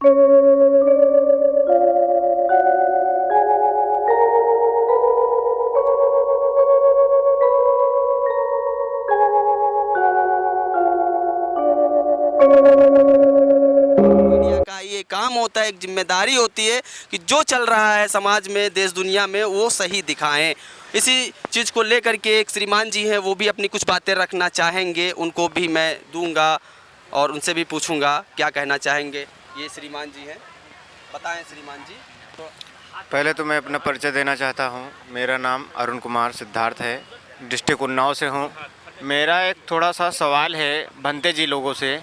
Media का ये काम होता है, एक जिम्मेदारी होती है कि जो चल रहा है समाज में, देश दुनिया में, वो सही दिखाएं। इसी चीज़ को लेकर के एक श्रीमान जी हैं, वो भी अपनी कुछ बातें रखना चाहेंगे, उनको भी मैं दूंगा और उनसे भी पूछूंगा क्या कहना चाहेंगे। ये श्रीमान जी हैं, बताएं श्रीमान जी। तो पहले तो मैं अपना परिचय देना चाहता हूँ। मेरा नाम अरुण कुमार सिद्धार्थ है, डिस्ट्रिक्ट उन्नाव से हूँ। मेरा एक थोड़ा सा सवाल है भंते जी लोगों से।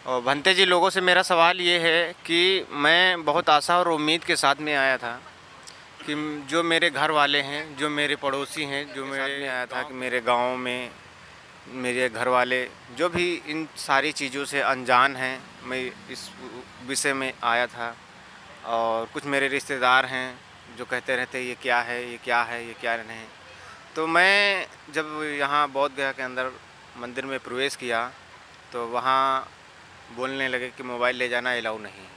और भंते जी लोगों से मेरा सवाल ये है कि मैं बहुत आशा और उम्मीद के साथ में आया था कि जो मेरे घर वाले हैं, जो मेरे पड़ोसी हैं, जो मेरे में आया था कि मेरे गांव में मेरे घर वाले जो भी इन सारी चीज़ों से अनजान हैं, मैं इस विषय में आया था। और कुछ मेरे रिश्तेदार हैं जो कहते रहते ये क्या है, ये क्या है, ये क्या नहीं। तो मैं जब यहाँ बोध गया के अंदर मंदिर में प्रवेश किया तो वहाँ बोलने लगे कि मोबाइल ले जाना अलाउ नहीं है।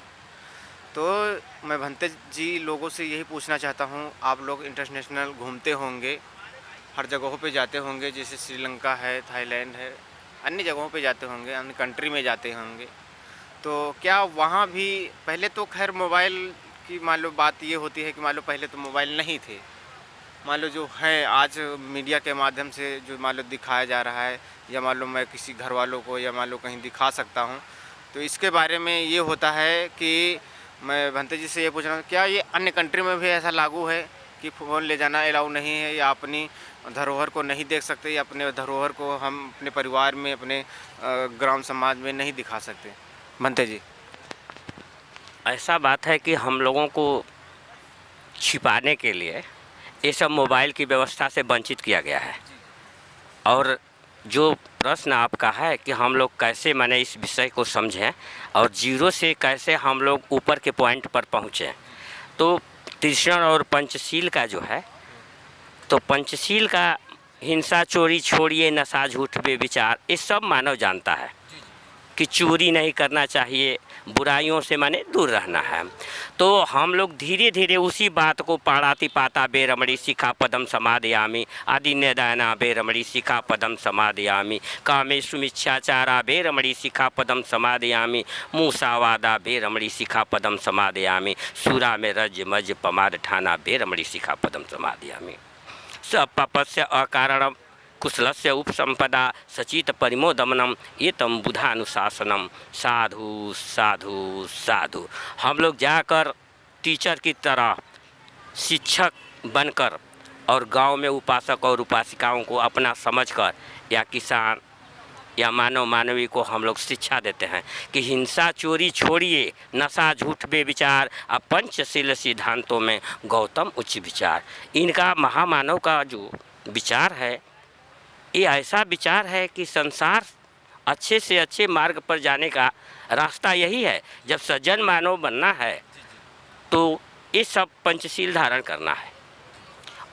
तो मैं भंते जी लोगों से यही पूछना चाहता हूँ, आप लोग इंटरनेशनल घूमते होंगे, हर जगहों पे जाते होंगे, जैसे श्रीलंका है, थाईलैंड है, अन्य जगहों पे जाते होंगे, अन्य कंट्री में जाते होंगे। तो क्या वहाँ भी पहले तो खैर मोबाइल की मान लो बात ये होती है कि मान लो पहले तो मोबाइल नहीं थे, मान लो जो है आज मीडिया के माध्यम से जो मान लो दिखाया जा रहा है, या मान लो मैं किसी घर वालों को या मान लो कहीं दिखा सकता हूँ। तो इसके बारे में ये होता है कि मैं भंते जी से ये पूछ रहा हूँ, क्या ये अन्य कंट्री में भी ऐसा लागू है कि फ़ोन ले जाना अलाउ नहीं है, या अपनी धरोहर को नहीं देख सकते, या अपने धरोहर को हम अपने परिवार में, अपने ग्राम समाज में नहीं दिखा सकते? भंते जी। ऐसा बात है कि हम लोगों को छिपाने के लिए ये सब मोबाइल की व्यवस्था से वंचित किया गया है। और जो प्रश्न आपका है कि हम लोग कैसे माने इस विषय को समझें और जीरो से कैसे हम लोग ऊपर के पॉइंट पर पहुँचें, तो तीक्ष्ण और पंचशील का जो है, तो पंचशील का हिंसा, चोरी छोड़िए, नशा, झूठ, बेविचार, ये सब मानव जानता है कि चोरी नहीं करना चाहिए, बुराइयों से माने दूर रहना है। तो हम लोग धीरे धीरे उसी बात को पाणाति पाता बेरमणि शिखापदम समादयामि, आदि निदाना बेरमणि शिखापदम समादयामि, कामेषु मिच्छाचारा बेरमणि शिखापदम समादयामि, मूसावादा बेरमणि शिखापदम समादयामि, सूरा में रज मज पमाद ठाना बेरमणि शिखापदम समादयामि, सपपस्य अकारणम कुशलस्य उपसंपदा सचित परिमोदमनम एतम बुधानुशासनम, साधु साधु साधु। हम लोग जाकर टीचर की तरह शिक्षक बनकर और गांव में उपासक और उपासिकाओं को अपना समझकर, या किसान या मानव मानवी को हम लोग शिक्षा देते हैं कि हिंसा, चोरी छोड़िए, नशा, झूठ, बेविचार, और पंचशील सिद्धांतों में गौतम उच्च विचार। इनका महामानव का जो विचार है, ये ऐसा विचार है कि संसार अच्छे से अच्छे मार्ग पर जाने का रास्ता यही है। जब सज्जन मानव बनना है तो ये सब पंचशील धारण करना है।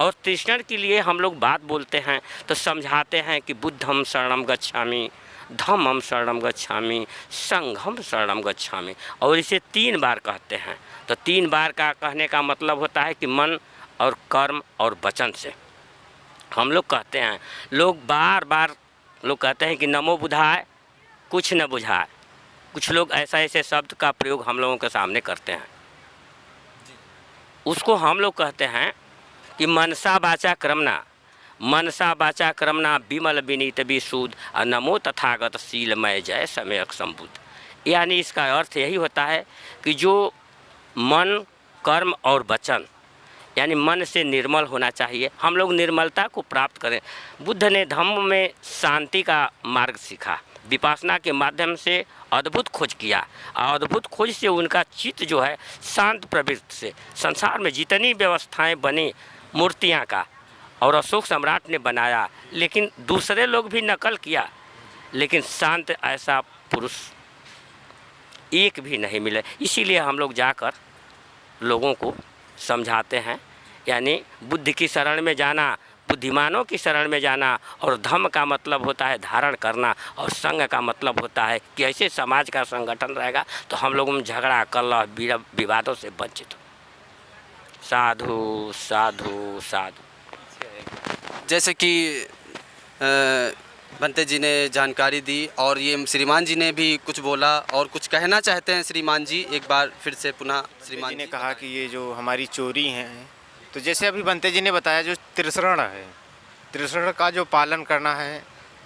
और तीक्ष्ण के लिए हम लोग बात बोलते हैं तो समझाते हैं कि बुद्धम शरणम गच्छामि, धम्मम शरणम गच्छामि, संघम शरणम गच्छामि, और इसे 3 बार कहते हैं। तो 3 बार का कहने का मतलब होता है कि मन और कर्म और वचन से हम लोग कहते हैं। लोग बार बार लोग कहते हैं कि नमो बुधाय कुछ न बुझाए। कुछ लोग ऐसे शब्द का प्रयोग हम लोगों के सामने करते हैं, उसको हम लोग कहते हैं कि मनसा वाचा क्रमना, मनसा वाचा क्रमना विमल विनीत विशुद्ध, नमो तथागत शीलमय जय सम्यक संबुद्ध। यानी इसका अर्थ यही होता है कि जो मन, कर्म और वचन, यानी मन से निर्मल होना चाहिए। हम लोग निर्मलता को प्राप्त करें। बुद्ध ने धम्म में शांति का मार्ग सीखा, विपासना के माध्यम से अद्भुत खोज किया, और अद्भुत खोज से उनका चित्त जो है शांत प्रवृत्ति से, संसार में जितनी व्यवस्थाएं बनी मूर्तियां का, और अशोक सम्राट ने बनाया, लेकिन दूसरे लोग भी नकल किया, लेकिन शांत ऐसा पुरुष एक भी नहीं मिले। इसीलिए हम लोग जाकर लोगों को समझाते हैं, यानी बुद्ध की शरण में जाना, बुद्धिमानों की शरण में जाना। और धम्म का मतलब होता है धारण करना, और संघ का मतलब होता है कि ऐसे समाज का संगठन रहेगा तो हम लोग झगड़ा कलह विवादों से वंचित हो। साधु साधु साधु। जैसे कि बनते जी ने जानकारी दी और ये श्रीमान जी ने भी कुछ बोला और कुछ कहना चाहते हैं श्रीमान जी, एक बार फिर से पुनः श्रीमान जी ने कहा कि ये जो हमारी चोरी है, तो जैसे अभी बनते जी ने बताया जो त्रिशरण है, त्रिशरण का जो पालन करना है,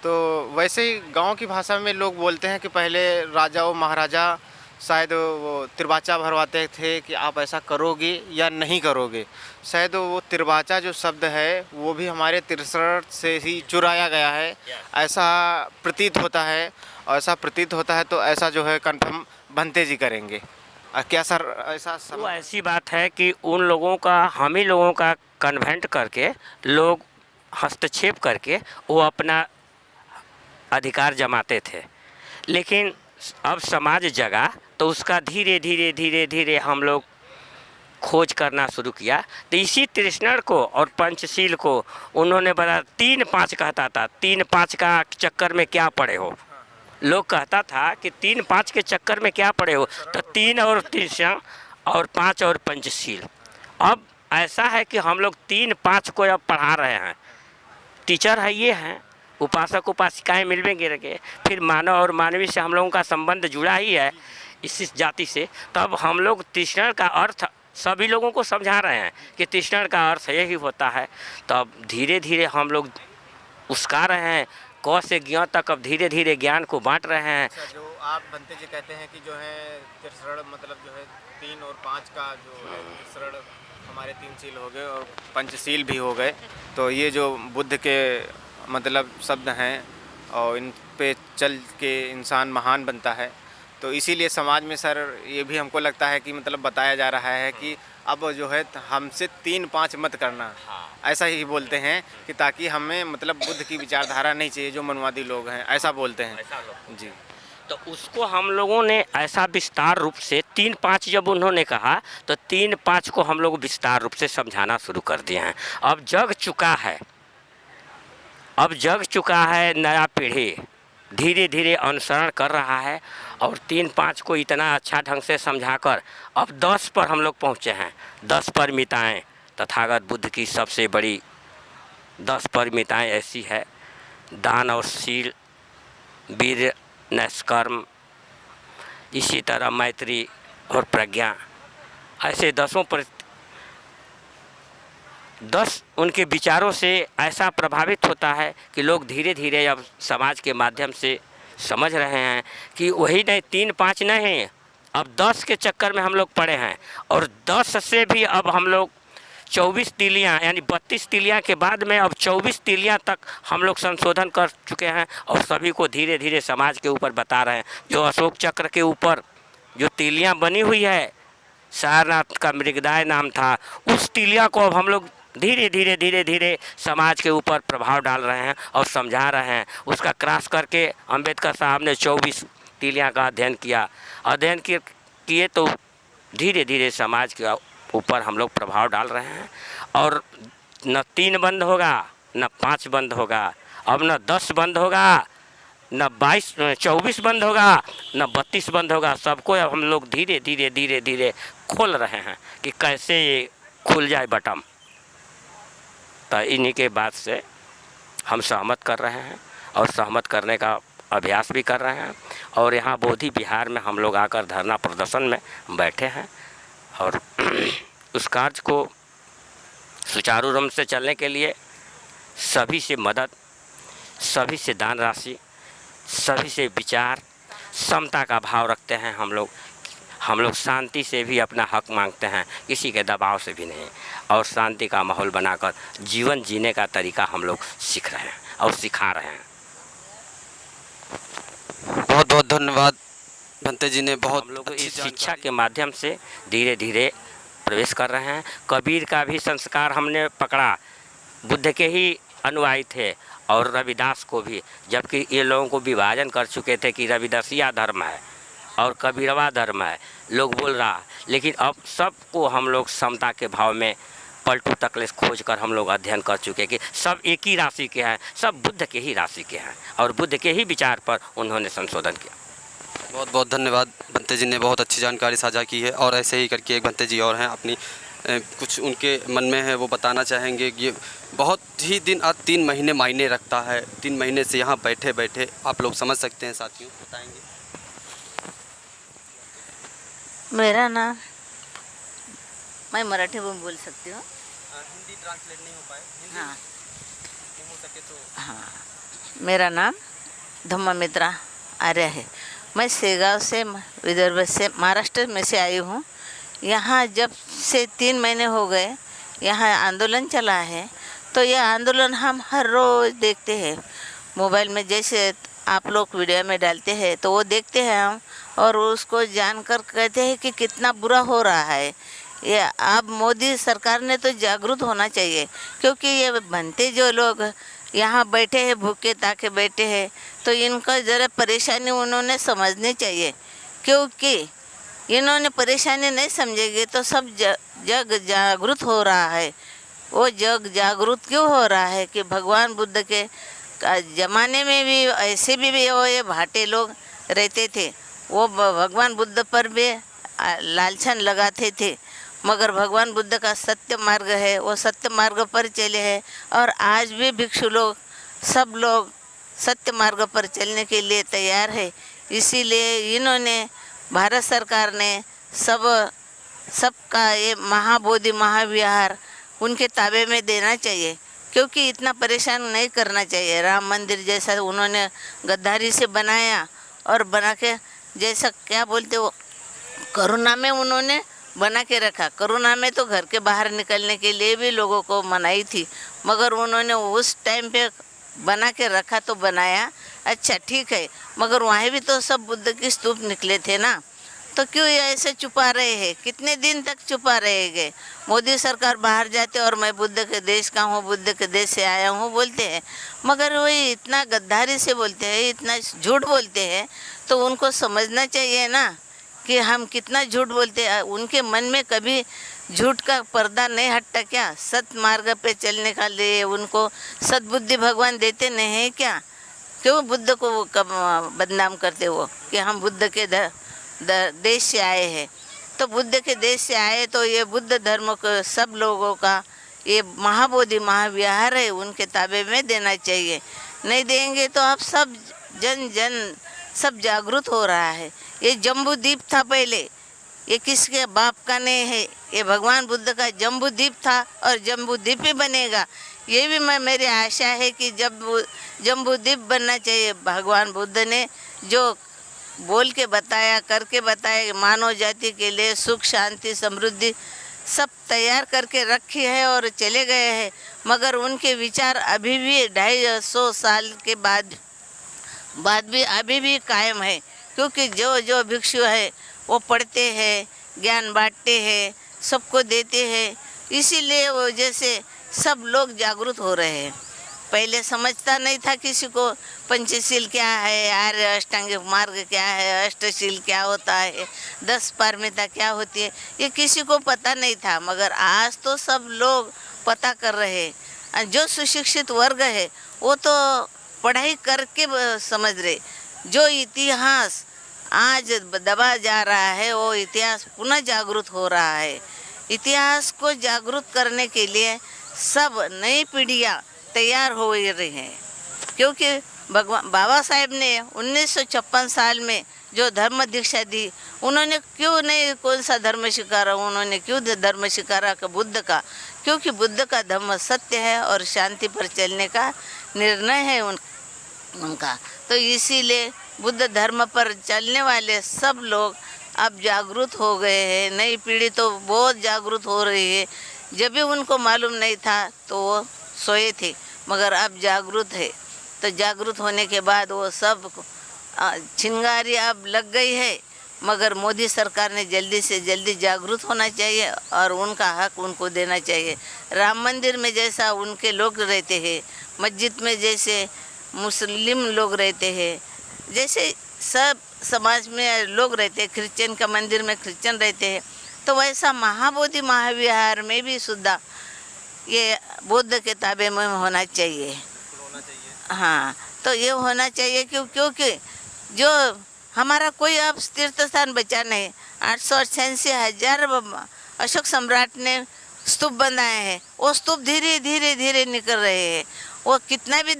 तो वैसे ही गांव की भाषा में लोग बोलते हैं कि पहले राजा और महाराजा शायद वो तिरबाचा भरवाते थे कि आप ऐसा करोगे या नहीं करोगे। शायद वो तिरबाचा जो शब्द है वो भी हमारे त्रिशरण से ही चुराया गया है, ऐसा प्रतीत होता है। और ऐसा प्रतीत होता है तो ऐसा जो है कन्फर्म बनते जी करेंगे। क्या सर ऐसा वो ऐसी बात है कि उन लोगों का, हम ही लोगों का कन्वेंट करके, लोग हस्तक्षेप करके वो अपना अधिकार जमाते थे। लेकिन अब समाज जगा तो उसका धीरे धीरे धीरे धीरे हम लोग खोज करना शुरू किया। तो इसी तृष्णा को और पंचशील को उन्होंने बताया। 3-5 कहता था, 3-5 का चक्कर में क्या पड़े हो। लोग कहता था कि 3-5 के चक्कर में क्या पड़े हो, तो 3 और तृष्णा और 5 और पंचशील। अब ऐसा है कि हम लोग 3-5 को अब पढ़ा रहे हैं। टीचर है ये हैं, उपासक उपासिकाएँ मिलवेंगे रखे, फिर मानव और मानवीय से हम लोगों का संबंध जुड़ा ही है इस जाति से। तब हम लोग तृष्णा का अर्थ सभी लोगों को समझा रहे हैं कि तृष्णा का अर्थ यही होता है। तब धीरे धीरे हम लोग उसका रहे हैं, क से ज्ञ तक अब धीरे धीरे ज्ञान को बांट रहे हैं। जो आप बनते जी कहते हैं कि जो है त्रिशरण मतलब जो है 3 और 5 का जो है त्रिशरण हमारे 3 शील हो गए और पंचशील भी हो गए। तो ये जो बुद्ध के मतलब शब्द हैं और इन पे चल के इंसान महान बनता है। तो इसीलिए समाज में सर ये भी हमको लगता है कि मतलब बताया जा रहा है कि अब जो है हमसे 3-5 मत करना, ऐसा ही बोलते हैं कि ताकि हमें मतलब बुद्ध की विचारधारा नहीं चाहिए जो मनवादी लोग हैं, ऐसा बोलते हैं जी। तो उसको हम लोगों ने ऐसा विस्तार रूप से 3-5 जब उन्होंने कहा तो 3-5 को हम लोग विस्तार रूप से समझाना शुरू कर दिए हैं। अब जग चुका है, अब जग चुका है, नया पीढ़ी धीरे धीरे अनुसरण कर रहा है। और 3-5 को इतना अच्छा ढंग से समझाकर अब 10 पर हम लोग पहुँचे हैं। 10 परमिताएँ तथागत बुद्ध की सबसे बड़ी 10 परमिताएँ ऐसी है: दान और शील, वीर, नैष्कर्म, इसी तरह मैत्री और प्रज्ञा। ऐसे 10 उनके विचारों से ऐसा प्रभावित होता है कि लोग धीरे धीरे अब समाज के माध्यम से समझ रहे हैं कि वही नहीं 3-5 नहीं, अब 10 के चक्कर में हम लोग पड़े हैं। और 10 से भी अब हम लोग 24 तीलियाँ यानी 32 तीलियाँ के बाद में अब 24 तीलियाँ तक हम लोग संशोधन कर चुके हैं और सभी को धीरे धीरे समाज के ऊपर बता रहे हैं। जो अशोक चक्र के ऊपर जो तीलियाँ बनी हुई है, सारनाथ का मृगदाय नाम था, उस तीलियाँ को अब हम लोग धीरे धीरे धीरे धीरे समाज के ऊपर प्रभाव डाल रहे हैं और समझा रहे हैं। उसका क्रॉस करके अंबेडकर साहब ने 24 तीलियाँ का अध्ययन किया। अध्ययन किए तो धीरे धीरे समाज के ऊपर हम लोग प्रभाव डाल रहे हैं। और न 3 बंद होगा, न 5 बंद होगा, अब न 10 बंद होगा, न 24 बंद होगा, न 32 बंद होगा। सबको अब हम लोग धीरे धीरे धीरे धीरे खोल रहे हैं कि कैसे ये खुल जाए बटन। तो इन्हीं के बात से हम सहमत कर रहे हैं और सहमत करने का अभ्यास भी कर रहे हैं। और यहाँ बोधि विहार में हम लोग आकर धरना प्रदर्शन में बैठे हैं और उस कार्य को सुचारू रूप से चलने के लिए सभी से मदद, सभी से दान राशि, सभी से विचार, समता का भाव रखते हैं हम लोग शांति से भी अपना हक मांगते हैं, किसी के दबाव से भी नहीं। और शांति का माहौल बनाकर जीवन जीने का तरीका हम लोग सीख रहे हैं और सिखा रहे हैं। बहुत बहुत धन्यवाद बनते जी ने। बहुत हम लोग इस शिक्षा के माध्यम से धीरे धीरे प्रवेश कर रहे हैं। कबीर का भी संस्कार हमने पकड़ा, बुद्ध के ही अनुयायी थे, और रविदास को भी, जबकि ये लोगों को विभाजन कर चुके थे कि रविदासिया धर्म है और कबीरवा धर्म है, लोग बोल रहा। लेकिन अब सबको हम लोग समता के भाव में पलटू तकलीफ खोज कर हम लोग अध्ययन कर चुके कि सब एक ही राशि के हैं, सब बुद्ध के ही राशि के हैं और बुद्ध के ही विचार पर उन्होंने संशोधन किया। बहुत बहुत धन्यवाद। भंते जी ने बहुत अच्छी जानकारी साझा की है और ऐसे ही करके एक भंते जी और हैं, अपनी कुछ उनके मन में है वो बताना चाहेंगे कि बहुत ही दिन 3 महीने मायने रखता है। 3 महीने से यहाँ बैठे बैठे आप लोग समझ सकते हैं साथियों, बताएंगे। मेरा नाम, मैं मराठी में बोल सकती हूँ। हिंदी ट्रांसलेट नहीं हो पाए? हाँ हो सके तो। हाँ, मेरा नाम धम्मा मित्रा आर्य है। मैं सेगांव से, विदर्भ से, महाराष्ट्र में से आई हूँ। यहाँ जब से 3 महीने हो गए यहाँ आंदोलन चला है, तो यह आंदोलन हम हर रोज़ देखते हैं मोबाइल में, जैसे आप लोग वीडियो में डालते हैं तो वो देखते हैं हम, और उसको जानकर कहते हैं कि कितना बुरा हो रहा है। ये अब मोदी सरकार ने तो जागरूक होना चाहिए, क्योंकि ये बनते जो लोग यहाँ बैठे हैं, भूखे ताके बैठे हैं, तो इनका ज़रा परेशानी उन्होंने समझनी चाहिए, क्योंकि इन्होंने परेशानी नहीं समझेंगे तो सब जग जागरूक हो रहा है। वो जग जागरूक क्यों हो रहा है कि भगवान बुद्ध के ज़माने में भी ऐसे भी वो ये भाटे लोग रहते थे, वो भगवान बुद्ध पर भी लालछन लगाते थे, मगर भगवान बुद्ध का सत्य मार्ग है, वो सत्य मार्ग पर चले हैं। और आज भी भिक्षु लोग, सब लोग सत्य मार्ग पर चलने के लिए तैयार है। इसीलिए इन्होंने, भारत सरकार ने सबका ये महाबोधि महाविहार उनके ताबे में देना चाहिए, क्योंकि इतना परेशान नहीं करना चाहिए। राम मंदिर जैसा उन्होंने गद्दारी से बनाया, और बना के जैसा क्या बोलते वो कोरोना में उन्होंने बना के रखा। कोरोना में तो घर के बाहर निकलने के लिए भी लोगों को मनाही थी, मगर उन्होंने उस टाइम पे बना के रखा तो बनाया, अच्छा ठीक है, मगर वहाँ भी तो सब बुद्ध की स्तूप निकले थे ना, तो क्यों ये ऐसे छुपा रहे हैं? कितने दिन तक छुपा रहेंगे? मोदी सरकार बाहर जाते और मैं बुद्ध के देश का हूँ, बुद्ध के देश से आया हूँ बोलते हैं, मगर वही इतना गद्दारी से बोलते हैं, इतना झूठ बोलते हैं, तो उनको समझना चाहिए ना कि हम कितना झूठ बोलते हैं। उनके मन में कभी झूठ का पर्दा नहीं हटता क्या? सत मार्ग पे चलने का लिए उनको सद्बुद्धि भगवान देते नहीं है क्या? क्यों बुद्ध को बदनाम करते हो कि हम बुद्ध के देश से आए हैं? तो बुद्ध के देश से आए तो ये बुद्ध धर्म को सब लोगों का ये महाबोधि महाविहार है, उनके ताबे में देना चाहिए। नहीं देंगे तो अब सब जन सब जागरूक हो रहा है। ये जम्बू द्वीप था पहले, ये किसके बाप का नहीं है, ये भगवान बुद्ध का जम्बू द्वीप था और जम्बू द्वीप ही बनेगा। ये भी मेरी आशा है कि जब जम्बू द्वीप बनना चाहिए। भगवान बुद्ध ने जो बोल के बताया, करके बताया, मानव जाति के लिए सुख शांति समृद्धि सब तैयार करके रखी है और चले गए हैं, मगर उनके विचार अभी भी 250 साल के बाद भी अभी भी कायम है, क्योंकि जो भिक्षु है वो पढ़ते हैं, ज्ञान बांटते हैं, सबको देते हैं, इसीलिए वो जैसे सब लोग जागरूक हो रहे हैं। पहले समझता नहीं था किसी को पंचशील क्या है, आर्य अष्टांगिक मार्ग क्या है, अष्टशील क्या होता है, 10 पारमिता क्या होती है, ये किसी को पता नहीं था, मगर आज तो सब लोग पता कर रहे हैं। जो सुशिक्षित वर्ग है वो तो पढ़ाई करके समझ रहे। जो इतिहास आज दबा जा रहा है वो इतिहास पुनः जागरूक हो रहा है। इतिहास को जागरूक करने के लिए सब नई पीढ़ियाँ तैयार हो रही हैं, क्योंकि भगवान बाबा साहेब ने 1956 साल में जो धर्म दीक्षा दी, उन्होंने क्यों नहीं कौन सा धर्म स्वीकारा, उन्होंने क्यों धर्म स्वीकारा कि बुद्ध का, क्योंकि बुद्ध का धर्म सत्य है और शांति पर चलने का निर्णय है उनका। तो इसीलिए बुद्ध धर्म पर चलने वाले सब लोग अब जागरूक हो गए हैं। नई पीढ़ी तो बहुत जागरूक हो रही है। जब भी उनको मालूम नहीं था तो वो सोए थे, मगर अब जागरूक है। तो जागरूक होने के बाद वो सब चिंगारी अब लग गई है, मगर मोदी सरकार ने जल्दी से जल्दी जागरूक होना चाहिए और उनका हक उनको देना चाहिए। राम मंदिर में जैसा उनके लोग रहते हैं, मस्जिद में जैसे मुस्लिम लोग रहते हैं, जैसे सब समाज में लोग रहते हैं, क्रिश्चियन का मंदिर में क्रिश्चियन रहते हैं, तो वैसा महाबोधि महाविहार में भी सुद्धा ये बुद्ध के ताबे में होना चाहिए। हाँ, तो ये होना चाहिए क्योंकि जो हमारा कोई अब तीर्थ स्थान बचा नहीं। 888,000 अशोक सम्राट ने स्तूप बनाए हैं, वो स्तूप धीरे धीरे धीरे निकल रहे हैं। वो कितना भी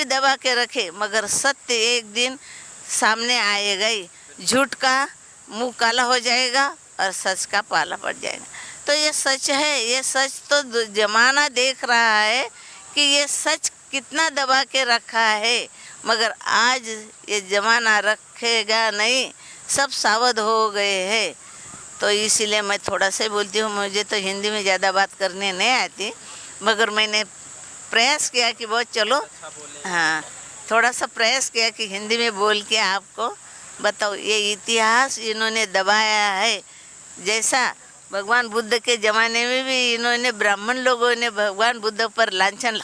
दबा के रखे, मगर सत्य एक दिन सामने आएगा ही। झूठ का मुंह काला हो जाएगा और सच का पाला पड़ जाएगा। तो ये सच है, ये सच तो जमाना देख रहा है कि ये सच कितना दबा के रखा है, मगर आज ये जमाना रखेगा नहीं, सब सावध हो गए हैं। तो इसीलिए मैं थोड़ा सा बोलती हूँ। मुझे तो हिंदी में ज़्यादा बात करने नहीं आती, मगर मैंने प्रयास किया कि बहुत चलो, हाँ, थोड़ा सा प्रयास किया कि हिंदी में बोल के आपको बताओ। ये इतिहास इन्होंने दबाया है। जैसा भगवान बुद्ध के ज़माने में भी इन्होंने ब्राह्मण लोगों ने भगवान बुद्ध पर लांछन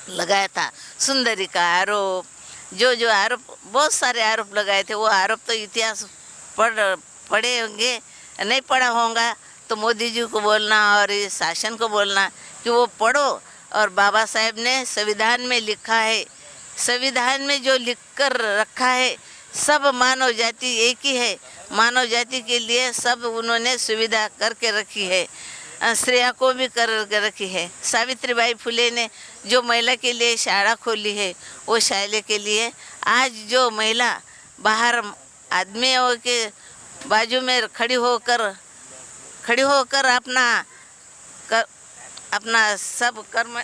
लगाया था, सुंदरी का आरोप, जो आरोप, बहुत सारे आरोप लगाए थे। वो आरोप तो इतिहास पढ़े होंगे, नहीं पढ़ा होगा तो मोदी जी को बोलना और इस शासन को बोलना कि वो पढ़ो। और बाबा साहेब ने संविधान में लिखा है, संविधान में जो लिख कर रखा है, सब मानव जाति एक ही है। मानव जाति के लिए सब उन्होंने सुविधा करके रखी है, श्रेया को भी कर रखी है। सावित्रीबाई फुले ने जो महिला के लिए शाला खोली है, वो शाले के लिए आज जो महिला बाहर आदमियों के बाजू में खड़ी होकर अपना सब कर्म